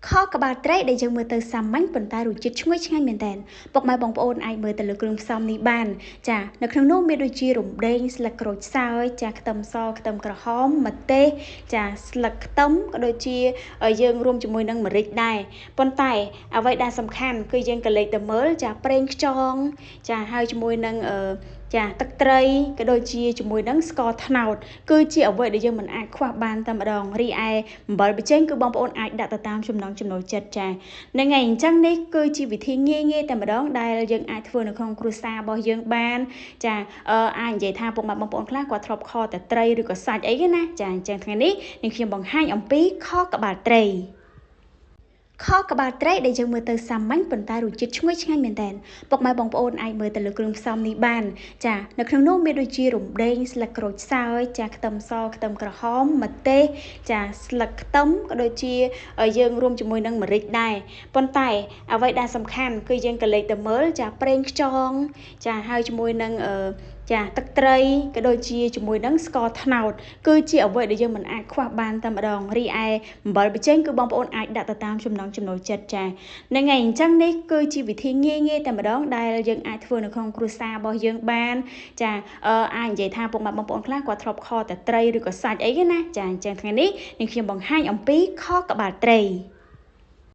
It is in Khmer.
ខកក្បាលត្រីដែលយើងមើលទៅសាមញ្ញប៉ុន្តែរសជាតិឈ្ងុយឆ្ងាញ់មែនទែនពុកម៉ែបងប្អូនអាចមើលទៅលើគ្រឿងផ្សំនេះបានចានៅក្នុងនោះមានដូចជារំដេងស្លឹកក្រូចសើចចាខ្ទឹមសខ្ទឹមក្រហមម្ទេសចាស្លឹកខ្ទឹមក៏ដូចជាយើងរួមជាមួយនឹងម្រេចដែរប៉ុន្តែអ្វីដែលសំខាន់គឺយើងក៏លេខទៅមើលចាប្រេងខ្យងចាហើយជាមួយនឹងចាទឹកត្រីក៏ដូចជាជាមួយនឹងស្ករត្នោតគឺជាអ្វីដែលយើងមិនអាចខ្វះបានតែម្ដងរីឯអំបិលប៊ីចេងគឺបងប្អូនអាចដាក់ទៅតាមចំណង់ចំណូលចិត្តចាហ្នឹងហើយអញ្ចឹងនេះគឺជាវិធីងាយៗតែម្ដងដែលយើងអាចធ្វើនៅក្នុងគ្រួសាររបស់យើងបានចាអាចនិយាយថាពុកម៉ែបងប្អូនខ្លះគាត់ធ្លាប់ខតែត្រីឬក៏សាច់អីគេណាចាអញ្ចឹងថ្ងៃនេះនឹងខ្ញុំបង្ហាញអំពីខក្បាលត្រីខក្បាលត្រីដែលយើងមើលទៅសាមញ្ញប៉ុន្តែរសជាតិឈ្ងុយឆ្ងាញ់មែនទែនពុកម៉ែបងប្អូនអាចមើលទៅលើគ្រឿងផ្សំនេះបានចានៅក្នុងនោះមានដូចជារំដេងស្លឹកក្រូចសើចចាខ្ទឹមសខ្ទឹមក្រហមម្ទេសចាស្លឹកខ្ទឹមក៏ដូចជាយើងរួមជាមួយនឹងម្រេចដែរប៉ុន្តែអ្វីដែលសំខាន់គឺយើងក៏លេខទៅមើលចាប្រេងខ្យងចាហើយជាមួយនឹងចាទឹកត្រីក៏ដូចជាជាមួយនឹងស្ករត្នោតគឺជាអ្វីដែលយើងមិនអាចខ្វះបានតែម្ដងរីឯអំបិលប៊ីចេងគឺបងប្អូនអាចដាក់ទៅតាមចំណង់ចំណូលចិត្តចាហ្នឹងហើយអញ្ចឹងនេះគឺជាវិធីងាយៗតែម្ដងដែលយើងអាចធ្វើនៅក្នុងគ្រួសាររបស់យើងបានចាអាចនិយាយថាពុកម៉ែបងប្អូនខ្លះគាត់ធ្លាប់ខតែត្រីឬក៏សាច់អីគេណាចាអញ្ចឹងថ្ងៃនេះនឹងខ្ញុំបង្ហាញអំពីខក្បាលត្រី